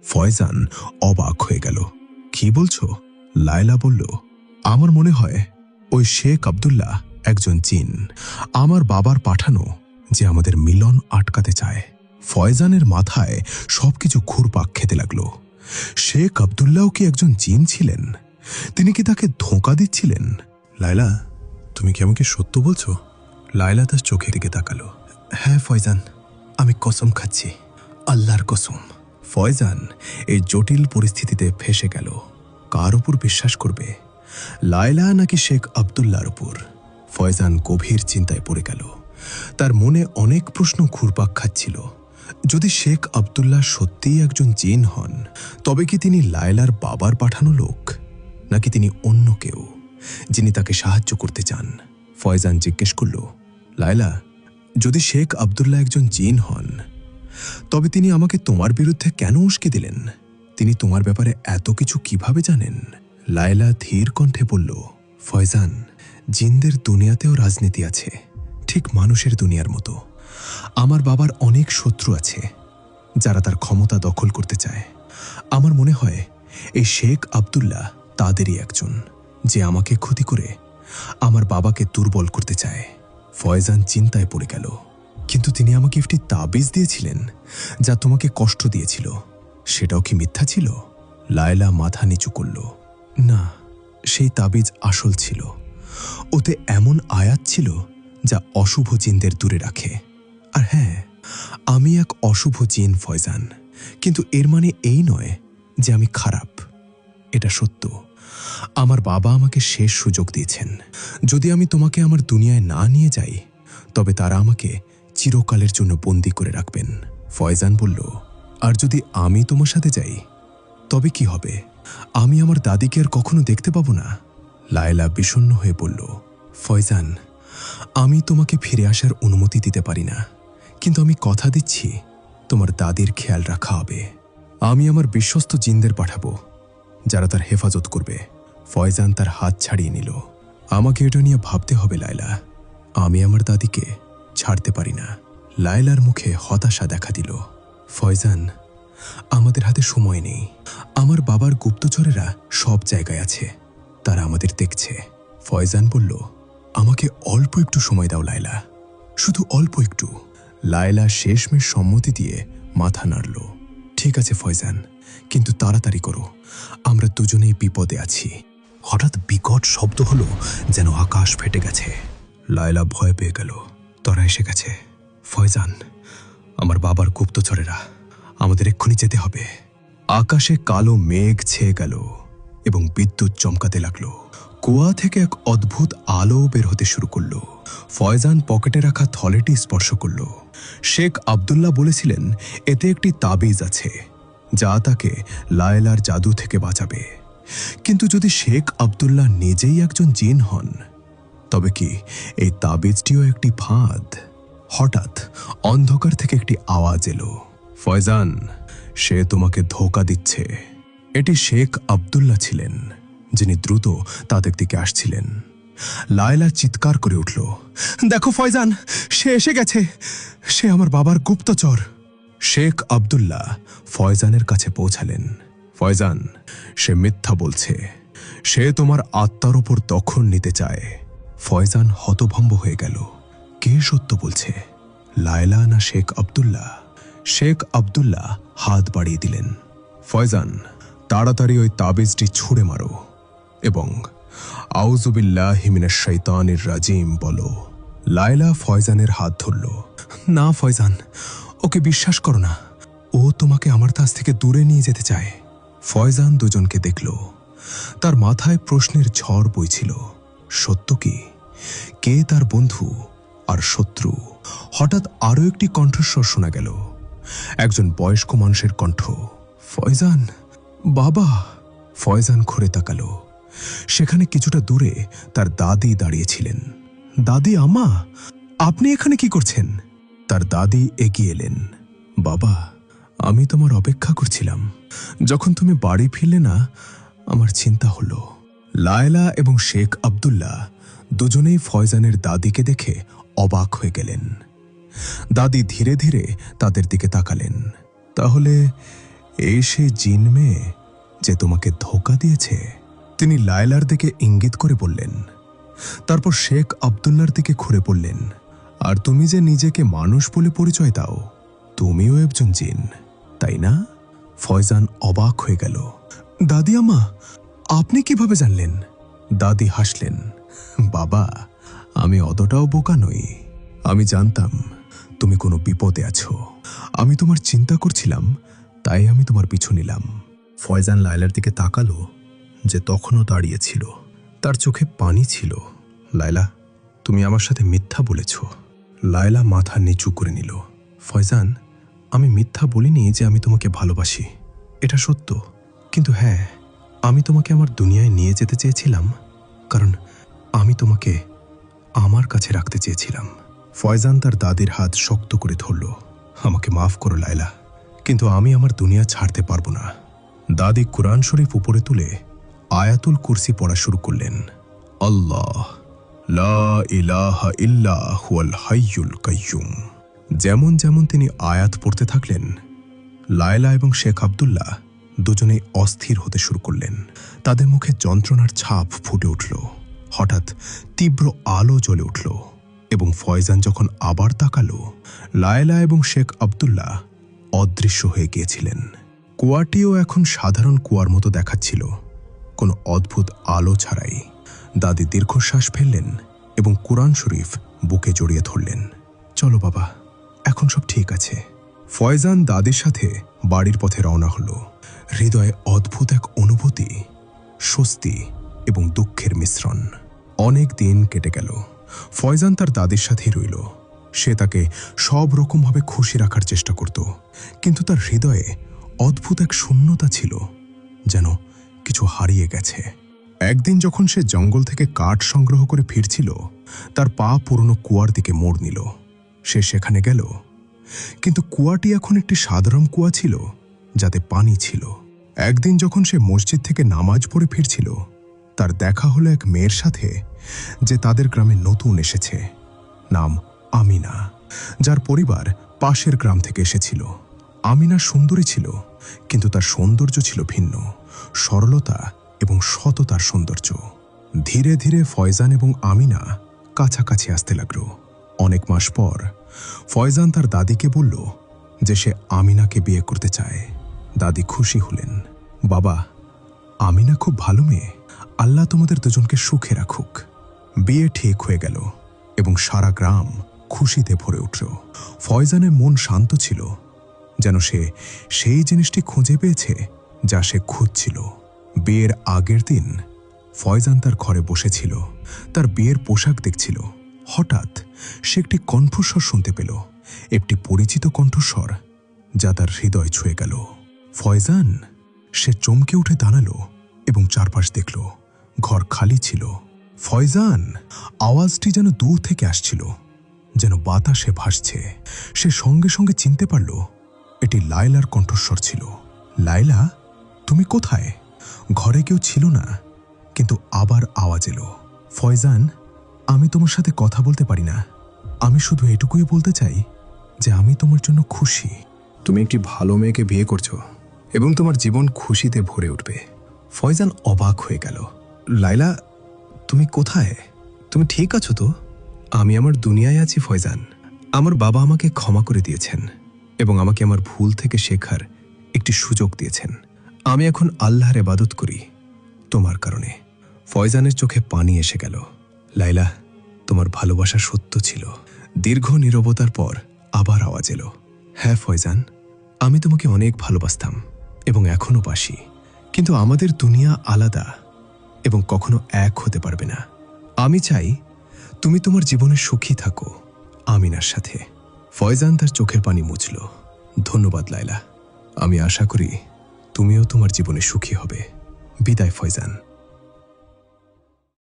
ফয়জান অবাক হয়ে গেল। কি বলছো? লায়লা বলল, আমার মনে হয় ওই শেখ আব্দুল্লাহ একজন জিন, আমার বাবার পাঠানো, যে আমাদের মিলন আটকাতে চায়। ফয়জানের মাথায় সবকিছু ঘুরপাক খেতে লাগলো। শেখ আব্দুল্লাহও কি একজন জিন ছিলেন? তিনি কি তাকে ধোঁকা দিচ্ছিলেন? লায়লা, তুমি কি আমাকে সত্য বলছো? লায়লা তার চোখের দিকে তাকালো। হ্যাঁ ফয়জান, আমি কসম খাচ্ছি, আল্লাহর কসম। ফয়জান এই জটিল পরিস্থিতিতে ফেঁসে গেল। কার উপর বিশ্বাস করবে, লায়লা নাকি শেখ আব্দুল্লাহর উপর? ফয়জান গভীর চিন্তায় পড়ে গেল। তার মনে অনেক প্রশ্ন ঘুরপাক খাচ্ছিল। যদি শেখ আব্দুল্লাহ সত্যিই একজন জিন হন, তবে কি তিনি লায়লার বাবার পাঠানো লোক, নাকি তিনি অন্য কেউ যিনি তাকে সাহায্য করতে চান? ফয়জান জিজ্ঞেস করল, লায়লা, যদি শেখ আব্দুল্লাহ একজন জিন হন, তবে তিনি আমাকে তোমার বিরুদ্ধে কেন উস্কে দিলেন? তিনি তোমার ব্যাপারে এত কিছু কিভাবে জানেন? লায়লা ধীর কণ্ঠে বলল, ফয়জান, জিনদের দুনিয়াতেও রাজনীতি আছে, ঠিক মানুষের দুনিয়ার মতো। আমার বাবার অনেক শত্রু আছে যারা তার ক্ষমতা দখল করতে চায়। আমার মনে হয় এই শেখ আব্দুল্লাহ তাদেরই একজন, যে আমাকে ক্ষতি করে আমার বাবাকে দুর্বল করতে চায়। ফয়জান চিন্তায় পড়ে গেল। কিন্তু তিনি আমাকে একটি তাবিজ দিয়েছিলেন যা তোমাকে কষ্ট দিয়েছিল, সেটাও কি মিথ্যা ছিল? লায়লা মাথা নিচু করল। না, সেই তাবিজ আসল ছিল। ওতে এমন আয়াত ছিল যা অশুভ জিনদের দূরে রাখে। আর হ্যাঁ, আমি এক অশুভ জিন ফয়জান, কিন্তু এর মানে এই নয় যে আমি খারাপ। এটা সত্য। আমার বাবা আমাকে শেষ সুযোগ দিয়েছেন। যদি আমি তোমাকে আমার দুনিয়ায় না নিয়ে যাই, তবে তারা আমাকে চিরকালের জন্য বন্দী করে রাখবেন। ফয়জান বলল, আর যদি আমি তোমার সাথে যাই, তবে কি হবে? আমি আমার দাদিকে আর কখনো দেখতে পাবো না। লায়লা বিষণ্ণ হয়ে বলল, ফয়জান, আমি তোমাকে ফিরে আসার অনুমতি দিতে পারি না, কিন্তু আমি কথা দিচ্ছি তোমার দাদির খেয়াল রাখা হবে। আমি আমার বিশ্বস্ত জিনদের পাঠাবো যারা তার হেফাজত করবে। ফয়জান তার হাত ছাড়িয়ে নিল। আমাকে এটা নিয়ে ভাবতে হবে লায়লা, আমি আমার দাদিকে ছাড়তে পারি না। লায়লার মুখে হতাশা দেখা দিল। ফয়জান, আমাদের হাতে সময় নেই। আমার বাবার গুপ্তচরেরা সব জায়গায় আছে, তারা আমাদের দেখছে। ফয়জান বলল, আমাকে অল্প একটু সময় দাও লায়লা, শুধু অল্প একটু। লায়লা শেষমেশ সম্মতি দিয়ে মাথা নাড়ল। ঠিক আছে ফয়জান, কিন্তু তাড়াতাড়ি করো, আমরা দুজনেই বিপদে আছি। হঠাৎ বিকট শব্দ হলো, যেন আকাশ ফেটে গেছে। লায়লা ভয় পেয়ে গেল। তারা এসে গেছে। ফয়জান, আমার বাবার গুপ্তচরেরা, আমাদের এক্ষুনি যেতে হবে। আকাশে কালো মেঘ ছেয়ে গেল এবং বিদ্যুৎ চমকাতে লাগলো। কুয়া থেকে এক অদ্ভুত আলো বের হতে শুরু করলো। ফয়জান পকেটে রাখা থলেটি স্পর্শ করল। শেখ আব্দুল্লাহ বলেছিলেন এতে একটি তাবিজ আছে যা তাকে লায়লার জাদু থেকে বাঁচাবে। কিন্তু যদি শেখ আব্দুল্লাহ নিজেই একজন জিন হন, তবে কি এই তাবিজটিও একটি ফাঁদ? হঠাৎ অন্ধকার থেকে একটি আওয়াজ এলো, ফয়জান, সে তোমাকে ধোঁকা দিচ্ছে। এটি শেখ আব্দুল্লাহ ছিলেন, যিনি দ্রুত তাদের দিকে আসছিলেন। লায়লা চিৎকার করে উঠল, দেখো ফয়জান, সে এসে গেছে, সে আমার বাবার গুপ্তচর। শেখ আব্দুল্লাহ ফয়জানের কাছে পৌঁছালেন। ফয়জান, সে মিথ্যা বলছে, সে তোমার আত্মার উপর দখল নিতে চায়। ফয়জান হতভম্ব হয়ে গেল। কে সত্য বলছে, লায়লা না শেখ আব্দুল্লাহ? শেখ আব্দুল্লাহ হাত বাড়িয়ে দিলেন। ফয়জান, তাড়াতাড়ি ওই তাবিজটি ছুঁড়ে মারো এবং আউযু বিল্লাহি মিনাশ শাইতানির রাজিম বলো। লায়লা ফয়জানের হাত ধরল। না ফয়জান, ওকে বিশ্বাস করো না, ও তোমাকে আমার কাছ থেকে দূরে নিয়ে যেতে চায়। ফয়জান দুজনকে দেখল। তার মাথায় প্রশ্নের ঝড় বইছিল। সত্য কি? কে তার বন্ধু আর শত্রু? হঠাৎ আরো একটি কণ্ঠস্বর শোনা গেল, একজন বয়স্ক মানুষের কণ্ঠ। ফয়জান, বাবা। ফয়জান ঘুরে তাকালো। সেখানে কিছুটা দূরে তার দাদি দাঁড়িয়েছিলেন। দাদি, আম্মা, আপনি এখানে কি করছেন? তার দাদি এগিয়ে এলেন। বাবা, আমি তোমার অপেক্ষা করছিলাম। যখন তুমি বাড়ি ফিরলে না, আমার চিন্তা হলো। লায়লা এবং শেখ আব্দুল্লাহ দুজনেই ফয়জানের দাদিকে দেখে অবাক হয়ে গেলেন। দাদি ধীরে ধীরে তাদের দিকে তাকালেন। তাহলে এই সেই জিন মেয়ে যে তোমাকে ধোঁকা দিয়েছে। তিনি লায়লার দিকে ইঙ্গিত করে বললেন। তারপর শেখ আব্দুল্লার দিকে ঘুরে বললেন, আর তুমি যে নিজেকে মানুষ বলে পরিচয় দাও, তুমিও একজন জিন, তাই না? ফয়জান অবাক হয়ে গেল। দাদি আম্মা, আপনি কিভাবে জানলেন? দাদি হাসলেন। বাবা, আমি অতটাও বোকা নই। আমি জানতাম তুমি কোনো বিপদে আছো। আমি তোমার চিন্তা করছিলাম, তাই আমি তোমার পিছু নিলাম। ফয়জান লায়লার দিকে তাকালো, যে তখনও দাঁড়িয়েছিল। তার চোখে পানি ছিল। লায়লা, তুমি আমার সাথে মিথ্যা বলেছ। লায়লা মাথা নিচু করে নিল। ফয়জান, আমি মিথ্যা বলিনি যে আমি তোমাকে ভালোবাসি। এটা সত্য। কিন্তু হ্যাঁ, আমি তোমাকে আমার দুনিয়ায় নিয়ে যেতে চেয়েছিলাম, কারণ আমি তোমাকে আমার কাছে রাখতে চেয়েছিলাম। ফয়জান তার দাদির হাত শক্ত করে ধরল। আমাকে মাফ করো লায়লা, কিন্তু আমি আমার দুনিয়া ছাড়তে পারবো না। দাদি কুরআন শরীফ উপরে তুলে আয়াতুল কুরসি পড়া শুরু করলেন। আল্লাহ লা ইলাহা ইল্লা হুয়াল হাইয়ুল কাইয়ুম। যেমন যেমন তিনি আয়াত পড়তে থাকলেন, লায়লা এবং শেখ আব্দুল্লাহ দুজনেই অস্থির হতে শুরু করলেন। তাদের মুখে যন্ত্রণার ছাপ ফুটে উঠল। হঠাৎ তীব্র আলো জ্বলে উঠল এবং ফয়জান যখন আবার তাকালো, লায়লা এবং শেখ আব্দুল্লাহ অদৃশ্য হয়ে গিয়েছিলেন। কুয়াটিও এখন সাধারণ কুয়ার মতো দেখাচ্ছিল, কোনো অদ্ভুত আলো ছাড়াই। দাদি দীর্ঘশ্বাস ফেললেন এবং কুরআন শরীফ বুকে জড়িয়ে ধরলেন। চলো বাবা, এখন সব ঠিক আছে। ফয়জান দাদির সাথে বাড়ির পথে রওনা হল। হৃদয়ে অদ্ভুত এক অনুভূতি, স্বস্তি এবং দুঃখের মিশ্রণ। অনেক দিন কেটে গেল। ফয়জান তার দাদির সাথেই রইল। সে তাকে সব রকমভাবে খুশি রাখার চেষ্টা করত, কিন্তু তার হৃদয়ে অদ্ভুত এক শূন্যতা ছিল, যেন কিছু হারিয়ে গেছে। একদিন যখন সে জঙ্গল থেকে কাঠ সংগ্রহ করে ফিরছিল, তার পা পুরনো কুয়ার দিকে মোড় নিল। সে সেখানে গেল, কিন্তু কুয়াটি এখন একটি সাধারণ কুয়া ছিল, যাতে পানি ছিল। একদিন যখন সে মসজিদ থেকে নামাজ পড়ে ফিরছিল, তার দেখা হলো এক মেয়ের সাথে, যে তাদের গ্রামে নতুন এসেছে। নাম আমিনা, যার পরিবার পাশের গ্রাম থেকে এসেছিল। আমিনা সুন্দরী ছিল, কিন্তু তার সৌন্দর্য ছিল ভিন্ন, সরলতা এবং সততার সৌন্দর্য। ধীরে ধীরে ফয়জান এবং আমিনা কাছাকাছি আসতে লাগল। অনেক মাস পর ফয়জান তার দাদিকে বলল যে সে আমিনাকে বিয়ে করতে চায়। দাদি খুশি হলেন। বাবা, আমিনা খুব ভালো মেয়ে। আল্লাহ তোমাদের দুজনকে সুখে রাখুক। বিয়ে ঠিক হয়ে গেল এবং সারা গ্রাম খুশিতে ভরে উঠল। ফয়জানের মন শান্ত ছিল, যেন সে সেই জিনিসটি খুঁজে পেয়েছে যা সে খুঁজছিল। বিয়ের আগের দিন ফয়জান তার ঘরে বসেছিল, তার বিয়ের পোশাক দেখছিল। হঠাৎ সে একটি কণ্ঠস্বর শুনতে পেল, একটি পরিচিত কণ্ঠস্বর যা তার হৃদয় ছুঁয়ে গেল। ফয়জান! সে চমকে উঠে দাঁড়ালো এবং চারপাশ দেখল। ঘর খালি ছিল। ফয়জান! আওয়াজটি যেন দূর থেকে আসছিল, যেন বাতাসে ভাসছে। সে সঙ্গে সঙ্গে চিনতে পারল এটি লায়লার কণ্ঠস্বর ছিল। লায়লা, তুমি কোথায়? ঘরে কেউ ছিল না, কিন্তু আবার আওয়াজ এলো। ফয়জান, আমি তোমার সাথে কথা বলতে পারি না। আমি শুধু এটুকুই বলতে চাই যে আমি তোমার জন্য খুশি। তুমি একটি ভালো মেয়েকে বিয়ে করছো এবং তোমার জীবন খুশিতে ভরে উঠবে। ফয়জান অবাক হয়ে গেল। লায়লা, তুমি কোথায়? তুমি ঠিক আছো তো? আমি আমার দুনিয়ায় আছি ফয়জান। আমার বাবা আমাকে ক্ষমা করে দিয়েছেন এবং আমাকে আমার ভুল থেকে শেখার একটি সুযোগ দিয়েছেন। আমি এখন আল্লাহর ইবাদত করি তোমার কারণে। ফয়জানের চোখে পানি এসে গেল। লায়লা, তোমার ভালোবাসা সত্য ছিল। দীর্ঘ নীরবতার পর আবার আওয়াজ এলো। হ্যাঁ ফয়জান, আমি তোমাকে অনেক ভালোবাসতাম এবং এখনো বাসি, কিন্তু আমাদের দুনিয়া আলাদা এবং কখনো এক হতে পারবে না। আমি চাই তুমি তোমার জীবনে সুখী থাকো আমিনার সাথে। ফয়জান তার চোখের পানি মুছল। ধন্যবাদ লায়লা। আমি আশা করি তুমিও তোমার জীবনে সুখী হবে। বিদায় ফয়জান।